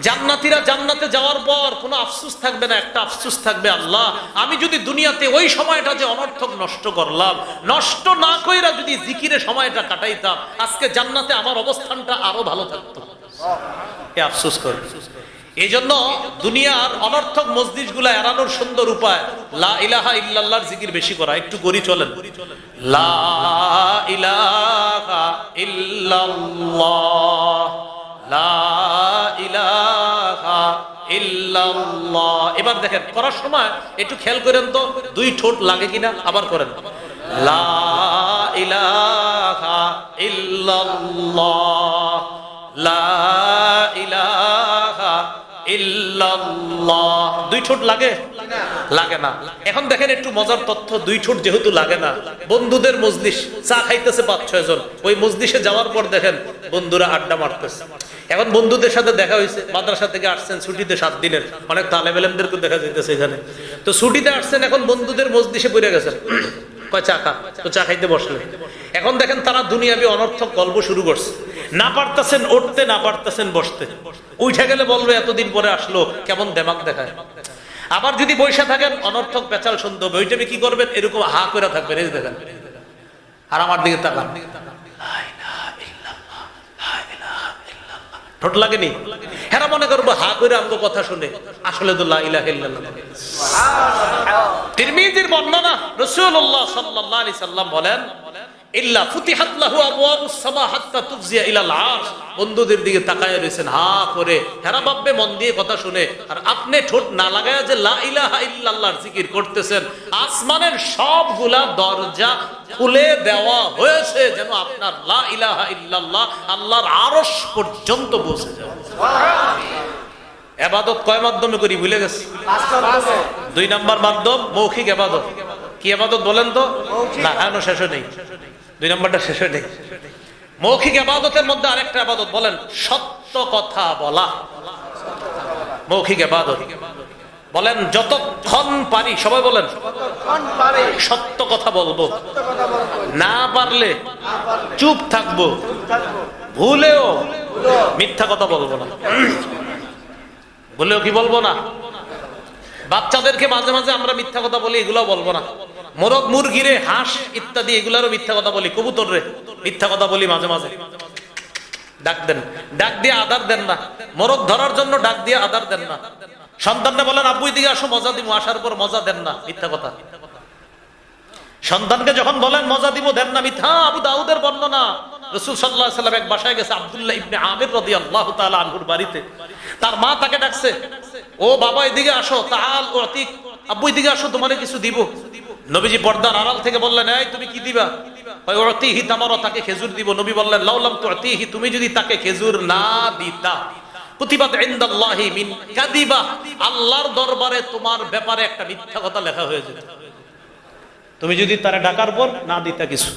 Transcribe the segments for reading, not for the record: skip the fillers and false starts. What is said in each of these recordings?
জান্নাতীরা জান্নাতে যাওয়ার পর কোনো আফসোস থাকবে না, একটা আফসোস থাকবে, আল্লাহ আমি যদি দুনিয়াতে ওই সময়টা যে অনর্থক নষ্ট করলাম, নষ্ট না কইরা যদি জিকিরে সময়টা কাটাইতাম, আজকে জান্নাতে আমার অবস্থানটা আরো ভালো থাকতো। এ আফসোস করে। এই জন্য দুনিয়ার অনর্থক মজলিসগুলা এড়ানোর সুন্দর উপায় লা ইলাহা ইল্লাল্লাহর জিকির বেশি করা। একটু গড়ি চলেন, লা ইলাহা ইল্লাল্লাহ, লা ইলাহা ইল্লাল্লাহ। এবার দেখেন করার সময় একটু খেয়াল করেন তো দুই ঠোঁট লাগে কিনা। আবার করেন, লা ইলাহা ইল্লাল্লাহ, লা ইলাহা ইল্লাল্লাহ। দুই ঠোঁট লাগে? লাগে না। এখন দেখেন একটু মজার তথ্য, দুই ঠোঁট যেহেতু লাগে না, বন্ধুদের মজলিস, চা খাইতেছে 5-6 জন, ওই মজলিসে যাওয়ার পর দেখেন বন্ধুরা আড্ডা মারতেছে। এখন বন্ধুদের সাথে দেখা হয়েছে, মাদ্রাসা থেকে আসছেন ছুটিতে 7 দিনের, অনেক তালেব ইলমদেরকে দেখা যাইতেছে এখানে। তো ছুটিতে আসছেন, এখন বন্ধুদের মজলিসে পড়ে গেছেন, কয় চা খা, তো চা খাইতে বসলেন। এখন দেখেন তারা দুনিয়াবি অনর্থক গল্প শুরু করছে, না পারতেছেন উঠতে, না পারতেছেন বসতে। উঠে গেলে বলবে এতদিন পরে আসলো, কেমন দেমাগ দেখায়। আবার যদি বৈশা থাকেন অনর্থক পেঁচাল শুনতে হবে, ওইটা কি করবেন, এরকম হা করে থাকবেন, এই দেখেন, আর আমার দিকে তাকান, ঠোঁট লাগেনি। হেরা মনে করবো হা করে আমগো কথা শুনে, আসলে তো লা ইলাহা ইল্লাল্লাহ। তিরমিজির বর্ণনা, রাসূলুল্লাহ সাল্লাল্লাহু আলাইহি সাল্লাম বলেন, ইল্লা ফুতিহাত লাহু আবওয়াবুস সামা হাত্তা তুফজিয়া ইলাল আরশ। বন্ধুদের দিকে তাকায় রইছেন হা করে, হেরা ভাববে মন দিয়ে কথা শুনে, আর আপনি ঠোঁট না লাগায় যে লা ইলাহা ইল্লাল্লাহর জিকির করতেছেন, আসমানের সবগুলা দরজা খুলে দেওয়া হয়েছে যেন আপনার লা ইলাহা ইল্লাল্লাহ আল্লাহর আরশ পর্যন্ত পৌঁছে যায়। ইবাদত কয় মাধ্যমে করি ভুলে গেছি? 2 নাম্বার মাধ্যম মৌখিক ইবাদত। কি ইবাদত বলেন তো? না, এখনো শেষ নেই, 2 নাম্বারটা শেষ নেই। মৌখিক ইবাদতের মধ্যে আরেকটা ইবাদত বলেন, সত্য কথা বলা। মৌখিক ইবাদত বলেন যতক্ষণ পারি, সবাই বলেন সত্য কথা বলবো, না পারলে চুপ থাকবো, ভুলেও মিথ্যা কথা বলবো না। ভুলেও কি বলবো না? বাচ্চাদেরকে মাঝে মাঝে আমরা মিথ্যা কথা বলি, এগুলো বলবো না। মোরগ মুরগিরে, হাঁস ইত্যাদি এগুলারও মিথ্যা কথা বলি, কবুতর রে মিথ্যা কথা বলি মাঝে মাঝে। ডাক দেন, ডাক দিয়ে আদার দেন না। মোরগ ধরার জন্য ডাক দিয়ে আদার দেন না। সন্তানরা বলেন আব্বু এদিকে আসো মজা দিব, আসার পর মজা দেন না, মিথ্যা কথা। সন্তানকে যখন বলেন মজা দিব, দেন না, মিথ্যা। আবু দাউদের বর্ণনা, রাসূল সাল্লাল্লাহু আলাইহি সাল্লাম এক বাসায় গেছে, আব্দুল্লাহ ইবনে আমির রাদিয়াল্লাহু তাআলা আনহুর বাড়িতে। তার মা তাকে ডাকছে, ও বাবা এদিকে আসো, তাআল উতিক, আব্বু এদিকে আসো তোমারে কিছু দিব। নবীজি পর্দার আড়াল থেকে বললেন, এই তুমি কি দিবা? কয় উতিহি তামারা, তাকে খেজুর দিব। নবী বললেন, লাউলাম তুতিহি, তুমি যদি তাকে খেজুর না দিতা, কুতিবাত ইনদাল্লাহি মিন কাযিবা, আল্লাহর দরবারে তোমার ব্যাপারে একটা মিথ্যা কথা লেখা হয়ে যেত, তুমি যদি তারে ডাকার পর না দিতা কিছু।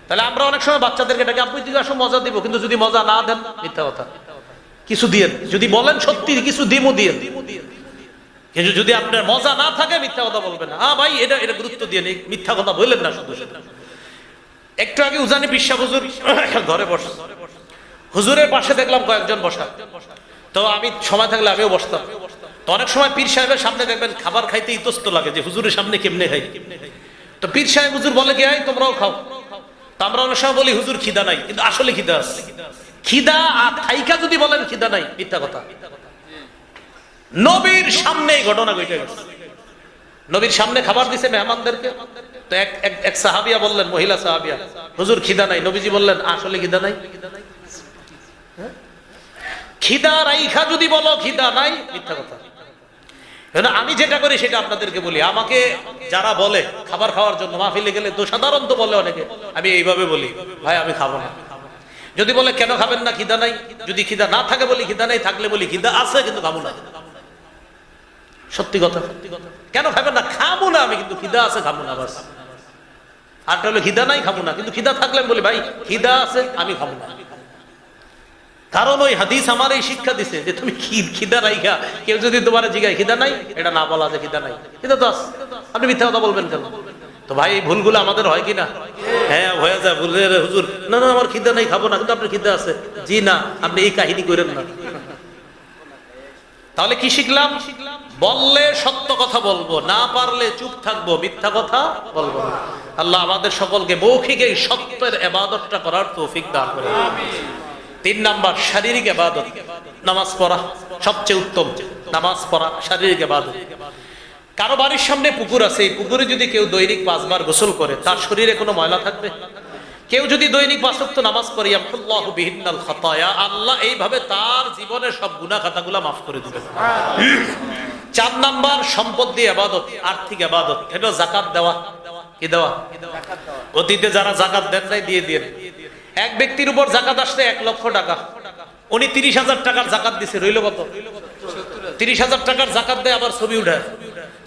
তাহলে আমরা অনেক সময় বাচ্চাদেরকে ডাকি, আব্বু এদিকে আসো মজা দিব, কিন্তু যদি মজা না দেন মিথ্যা কথা। কিছু দিয়েন, যদি বলেন সত্যি কিছু দিমু দিয়েন, কিন্তু যদি আপনার মজা না থাকে মিথ্যা কথা বলবেন না। হ্যাঁ ভাই, এটা এটা গুরুত্ব দিয়ে মিথ্যা কথা বললেন না শুধু শুধু। একটু আগে উজানি বিশ্বাস হুজুর ঘরে বসে, হুজুরের পাশে দেখলাম কয়েকজন বসা, তো আমি সময় থাকলে আমিও বসতাম। তো অনেক সময় পীর সাহেবের সামনে দেখবেন খাবার খাইতে ইতস্ত লাগে যে হুজুরের সামনে কেমনে খাই। তো পীর সাহেব হুজুর বলে কি, এই তোমরাও খাও। তো আমরা অনেক সময় বলি হুজুর খিদা নাই, কিন্তু আসলে খিদা আছে। খিদা আর থাইকা যদি বলেন খিদা নাই, মিথ্যা কথা। নবীর সামনে এই ঘটনা ঘটে গেছে, নবীর সামনে খাবার দিছে মেহমানদেরকে। তো এক সাহাবিয়া বললেন, মহিলা সাহাবিয়া, হুজুর খিদা নাই। নবীজি বললেন, আসলে খিদা নাই। খিদা রাইখা যদি বলো খিদা নাই, মিথ্যা কথা। আমি যেটা করি সেটা আপনাদেরকে বলি। আমাকে যারা বলে খাবার খাওয়ার জন্য মাহফিলে গেলে, তো সাধারণত বলে অনেকে, আমি এইভাবে বলি, ভাই আমি খাবো না। যদি বলে কেন খাবেন না, খিদা নাই। যদি খিদা না থাকে বলি খিদা নাই, থাকলে বলি খিদা আছে কিন্তু খাবো না। সত্যি কথা। কেন খাবেন না? খাবো না আমি, কিন্তু খিদা আছে খাবো না, বাস। আরটা হলো খিদা নাই খাবো না, কিন্তু খিদা থাকলে বলি ভাই খিদা আছে আমি খাবো না। কারণ ওই হাদিস আমার এই শিক্ষা দিছে যে তুমি খিদা রাইখা কেউ যদি তোমার জিগায় খিদা নাই, এটা না বলা যে খিদা নাই, খিদা তো আছে, আপনি মিথ্যা কথা বলবেন কেন? তো ভাই এই ভুলগুলো আমাদের হয় কিনা? হ্যাঁ হয়ে যায়। ভুলের হুজুর, না না আমার খিদা নাই খাবো না, কিন্তু আপনার খিদা আছে। জি না, আপনি এই কাহিনী করেন না। তাহলে কি শিখলাম? বললে সত্য কথা বলবো, না পারলে চুপ থাকবো, মিথ্যা কথা বলবো না। আল্লাহ আমাদের সকলকে মৌখিক এই সত্যের ইবাদতটা করার তৌফিক দান করে। 3 নাম্বার শারীরিক ইবাদত, নামাজ পড়া সবচেয়ে উত্তম। নামাজ পড়া শারীরিক ইবাদত। কারো বাড়ির সামনে পুকুর আছে, এই পুকুরে যদি কেউ দৈনিক 5 বার গোসল করে, তার শরীরে কোনো ময়লা থাকবে? কেউ যদি দৈনিক 5 ওয়াক্ত নামাজ পড়ে, ইয়ামহুল্লাহু বিহিন্নাল খাতায়া, আল্লাহ এইভাবে তার জীবনের সব গুনাহ খাতাগুলো মাফ করে দিবেন। 4 নাম্বার সম্পদ দিয়ে ইবাদত, আর্থিক ইবাদত, এটা যাকাত দেওয়া। কি দেওয়া? অতীতে যারা যাকাত দেন নাই দিয়ে দিয়ে। এক ব্যক্তির উপর যাকাত আসছে 1 লক্ষ টাকা, উনি 30,000 টাকার যাকাত দিছে, রইল কত? 30,000 টাকার যাকাত দেয়, আবার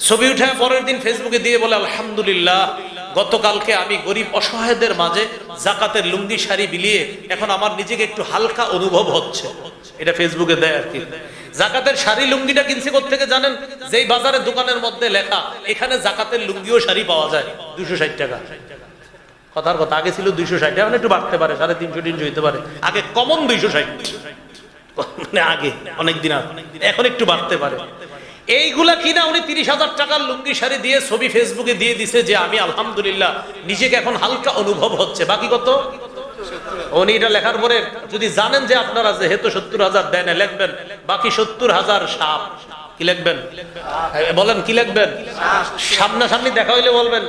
ছবি উঠায় পরের দিন ফেসবুকে দিয়ে বলে, আলহামদুলিল্লাহ, গতকালকে আমি গরিব অসহায়দের মাঝে যাকাতের লুঙ্গি শাড়ি বিলিয়ে এখন আমার নিজেকে একটু হালকা অনুভব হচ্ছে। এটা ফেসবুকে দেয় আর কি। যাকাতের শাড়ি লুঙ্গিটা কিনছে কোত্থেকে জানেন? যেই বাজারের দোকানের মধ্যে লেখা এখানে যাকাতের লুঙ্গি ও শাড়ি পাওয়া যায় 260 টাকা। কথার কথা, আগে ছিল 260, এখন একটু বাড়তে পারে, 350-300 হইতে পারে। আগে কমন 260, মানে আগে অনেকদিন আগে, এখন একটু বাড়তে পারে। এইগুলা কিনা উনি 30,000 টাকার লুঙ্গি শাড়ি দিয়ে ছবি ফেসবুকে দিয়ে দিছে যে আমি আলহামদুলিল্লাহ নিজেকে এখন হালকা অনুভব হচ্ছে। বাকি কত? উনি এটা লেখার পরে যদি জানেন যে আপনারা যেহেতু 70,000 দেন, লিখবেন বাকি 70,000 সাপ। কি লিখবেন? বলেন কি লিখবেন? সামনাসামনি দেখা হইলে বলবেন,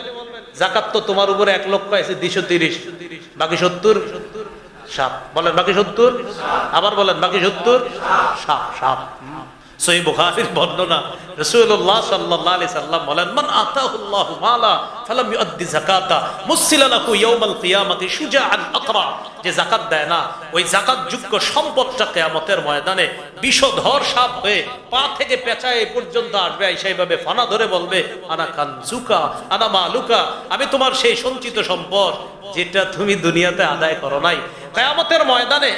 যাকাত তো তোমার উপরে 1 লক্ষ আছে 230, বাকি 70 সাপ। বলেন বাকি 70, আবার বলেন বাকি 70 সাপ। সাপ। সহিহ বুখারীর বর্ণনা, রাসূলুল্লাহ সাল্লাল্লাহু আলাইহি সাল্লাম বলেন, মান আতাহুল্লাহু মালা ফালাম ইউদ্দি যাকাতা মুসিলা লাহু ইয়াউমাল কিয়ামাতি শুজাআন আকরা। যে যাকাত দেয় না, ওই যাকাত যোগ্য সম্পদটা কিয়ামতের ময়দানে বিষধর সাপ হয়ে পা থেকে পেঁচায় পর্যন্ত আসবে, সেইভাবে ফানা ধরে বলবে, আনা কানজুকা আনা মালুকা, আমি তোমার সেই সঞ্চিত সম্পদ যেটা তুমি দুনিয়াতে আদায় করো নাই। কিয়ামতের ময়দানে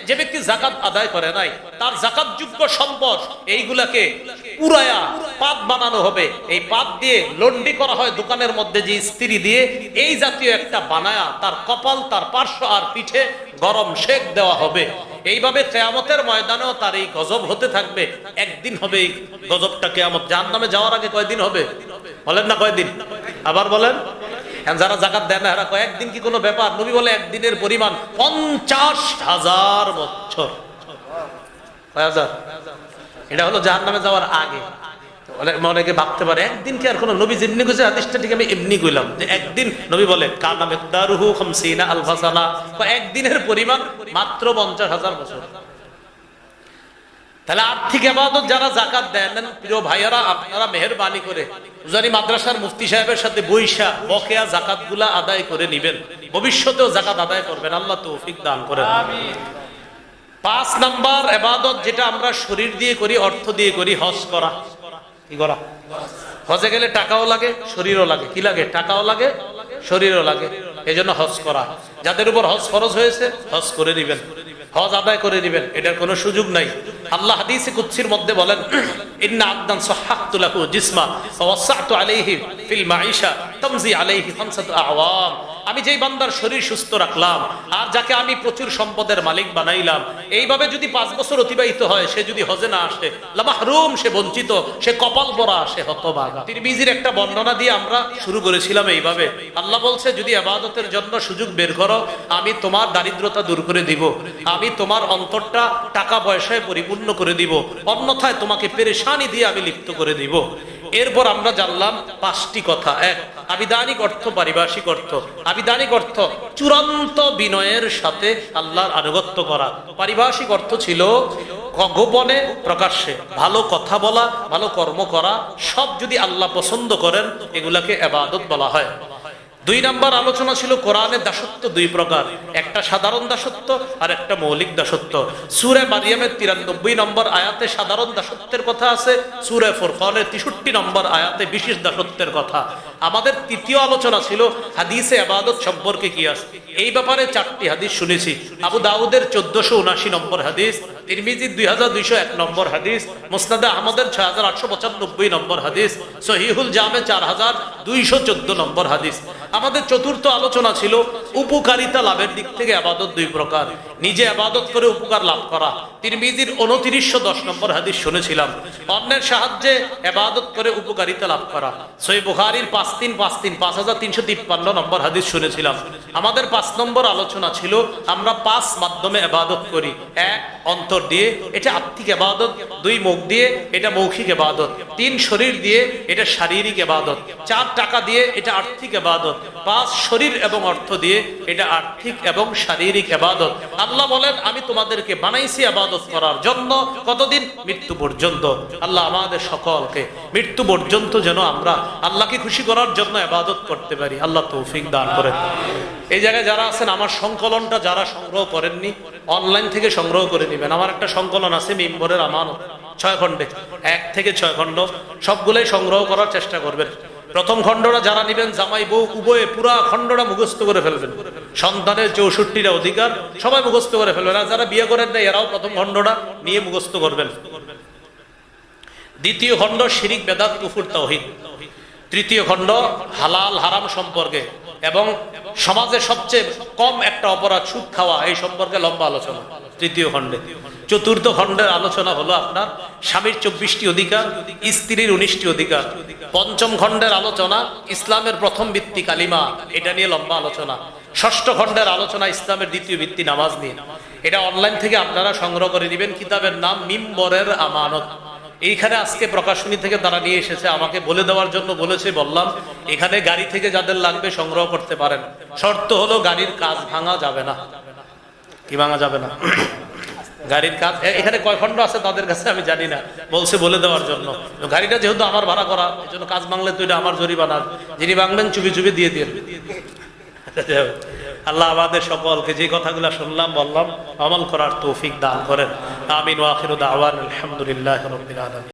যে ব্যক্তি যাকাত আদায় করে নাই, তার যাকাত যোগ্য সম্পদ এইগুলাকে পুরায়া পাত বানানো হবে। এই পাত দিয়ে লন্ডি করা হয় দোকানের মধ্যে, যে ইস্ত্রি দিয়ে এই জাতীয় একটা বানায়া তার কপাল, তার পার্শ্ব আর পিঠে গরম শেক দেওয়া হবে। এইভাবে কিয়ামতের ময়দানেও তার এই গজব হতে থাকবে। একদিন হবে এই গজবটা, কিয়ামত জাহান্নামে যাওয়ার আগে কয়দিন হবে? বলেন না কয়দিন? আবার বলেন। যারা যাকাত দেয় না এরা কয়েকদিন কি কোনো ব্যাপার? নবী বলে একদিনের পরিমাণ 50,000 বছর। কয় হাজার? এটা হলো জাহান্নামে যাওয়ার আগে। অনেকে ভাবতে পারে একদিন কি আর কোনো, নবী যেমনি কইছে হাদিসটা ঠিক আমি এমনি কইলাম যে একদিন। নবী বলে কানা মিকদারুহু 50 আলফা সানা, একদিনের পরিমাণ মাত্র 50,000 বছর। তাহলে আর্থিক ইবাদত যারা যাকাত দেন, প্রিয় ভাইয়ারা, আপনারা মেহেরবানি করে উজানি মাদ্রাসার মুফতি সাহেবের সাথে বৈশা বকেয়া যাকাতগুলা আদায় করে নেবেন, ভবিষ্যতেও যাকাত আদায় করবেন। আল্লাহ তৌফিক দান করেন। আমিন। 5 নাম্বার ইবাদত যেটা আমরা শরীর দিয়ে করি, অর্থ দিয়ে করি, হজ করা। কি করা? হজে গেলে টাকাও লাগে, শরীরও লাগে। কি লাগে? টাকাও লাগে, শরীরও লাগে। এজন্য হজ করা। যাদের উপর হজ ফরজ হয়েছে হজ করে নেবেন, হজ আদায় করে নেবেন, এটার কোনো সুযোগ নাই। আল্লাহ হাদিসে কুদসির মধ্যে বলেন, ইন্না আবদান সাহহাতু লাহু জিসমা ওয়া ওয়াসা'তু আলাইহি ফিল মাঈশা তামজি আলাইহি খামসাতু আওয়াম। আমি যেই বান্দার শরীর সুস্থ রাখলাম আর যাকে আমি প্রচুর সম্পদের মালিক বানাইলাম, এইভাবে যদি 5 বছর অতিবাহিত হয়, সে যদি হজে না আসে, লামাহরুম, সে বঞ্চিত, সে কপাল পরা, সে হতভাগা। তিরমিজির একটা বর্ণনা দিয়ে আমরা শুরু করেছিলাম এইভাবে। আল্লাহ বলছে, যদি ইবাদতের জন্য সুযোগ বের করো, আমি তোমার দারিদ্রতা দূর করে দিব, আমি তোমার অন্তরটা টাকা পয়সায় পরিপূর্ণ করে দিব, অন্যথায় তোমাকে পেরেশানি দিয়ে আমি লিপ্ত করে দিব। এরপর আমরা জানলাম 5টি কথা। 1, আবিধানিক অর্থ, পারিভাষিক অর্থ। আবিধানিক অর্থ চূড়ান্ত বিনয়ের সাথে আল্লাহর আনুগত্য করা। পারিভাষিক অর্থ ছিল গোপনে প্রকাশ্যে ভালো কথা বলা, ভালো কর্ম করা। সব যদি আল্লাহ পছন্দ করেন, এগুলাকে ইবাদত বলা হয়। 2 নাম্বার আলোচনা ছিল কোরআনের দাসত্ব 2 প্রকার, একটা সাধারণ দাসত্ব আর একটা মৌলিক দাসত্ব। সূরা মারিয়ামের 93 নম্বর আয়াতে সাধারণ দাসত্বের কথা আছে, সূরা ফুরকানের 63 নম্বর আয়াতে বিশেষ দাসত্বের কথা। আমাদের 3য় আলোচনা ছিল হাদিসে ইবাদত সম্পর্কে কি আছে। এই ব্যাপারে 4টি হাদিস শুনেছি। আবু দাউদের 1479 নম্বর হাদিস, তিরমিজি 2201 নম্বর হাদিস, মুসনাদে আহমদের 6895 নম্বর হাদিস, সহিহুল জামে 4214 নম্বর হাদিস। আমাদের চতুর্থ আলোচনা ছিল উপকারিতা লাভের দিক থেকে ইবাদত দুই প্রকার, নিজে ইবাদত করে উপকার লাভ করা। তিরমিজির 2910 নম্বর হাদিস শুনেছিলাম, অন্যের সাহায্যে ইবাদত করে উপকারিতা লাভ করা। সহিহ বুখারীর 5353 নম্বর হাদিস শুনেছিলাম। আমাদের 5 নম্বর আলোচনা ছিল আমরা 5 মাধ্যমে ইবাদত করি। 1 অন্তর দিয়ে, এটা আত্মিক ইবাদত। 2 মুখ দিয়ে, এটা মৌখিক ইবাদত। 3 শরীর দিয়ে, এটা শারীরিক ইবাদত। 4 টাকা দিয়ে, এটা আর্থিক ইবাদত। 5 শরীর এবং অর্থ দিয়ে, এটা আর্থিক এবং শারীরিক ইবাদত। আল্লাহ বলেন আমি তোমাদেরকে বানাইছি ইবাদত করার জন্য, কতদিন? মৃত্যু পর্যন্ত। আল্লাহ আমাদের সকলকে মৃত্যু পর্যন্ত যেন আমরা আল্লাহকে খুশি করার জন্য ইবাদত করতে পারি, আল্লাহ তৌফিক দান করেন। এই জায়গায় যারা আছেন, আমার সংকলনটা যারা সংগ্রহ করেননি, অনলাইন থেকে সংগ্রহ করে নেবেন। আমার একটা সংকলন আছে মিম্বরের আমানত, 6 খণ্ডে, 1 থেকে 6 খণ্ড, সবগুলোই সংগ্রহ করার চেষ্টা করবেন। প্রথম খণ্ডটা যারা নেবেন, জামাই বউ উভয়ে পুরা খণ্ডটা মুখস্থ করে ফেলবেন। সন্তানের 64টা অধিকার সবাই মুখস্থ করে ফেলবেন। আর যারা বিয়ে করেন না, এরাও প্রথম খণ্ডটা নিয়ে মুখস্থ করবেন। দ্বিতীয় খণ্ড শিরিক, বেদাত, কুফর, তাওহীদ। তৃতীয় খণ্ড হালাল হারাম সম্পর্কে এবং সমাজে সবচেয়ে কম একটা অপরাধ সুদ খাওয়া, এই সম্পর্কে লম্বা আলোচনা তৃতীয় খণ্ডে। চতুর্থ খণ্ডের আলোচনা হলো আপনার স্বামীর 24টি অধিকার, স্ত্রীর 19টি অধিকার। পঞ্চম খণ্ডের আলোচনা ইসলামের প্রথম ভিত্তি কালিমা, এটা নিয়ে লম্বা আলোচনা। ষষ্ঠ খণ্ডের আলোচনা ইসলামের দ্বিতীয় ভিত্তি নামাজ নিয়ে। এটা অনলাইন থেকে আপনারা সংগ্রহ করে দিবেন। কিতাবের নাম মিম্বরের আমানত। এইখানে আজকে প্রকাশনী থেকে তারা নিয়ে এসেছে, আমাকে বলে দেওয়ার জন্য বলেছে, বললাম এখানে গাড়ি থেকে যাদের লাগবে সংগ্রহ করতে পারেন। শর্ত হলো গাড়ির কাজ ভাঙা যাবে না। কি ভাঙা যাবে না? গাড়ির কাজ। এখানে কয় খণ্ড আছে তাদের কাছে আমি জানি না, বলছে বলে দেওয়ার জন্য। গাড়িটা যেহেতু আমার ভাড়া করা, এই জন্য কাজ ভাঙলে তো এটা আমার জরিমানা। যিনি ভাঙবেন চুপি চুপি দিয়ে দিন। আল্লাহ আমাদের সকলকে যে কথাগুলো শুনলাম বললাম আমল করার তৌফিক দান করেন। আমিন ওয়া আখিরু দাওয়ানা আলহামদুলিল্লাহি রাব্বিল আলামিন।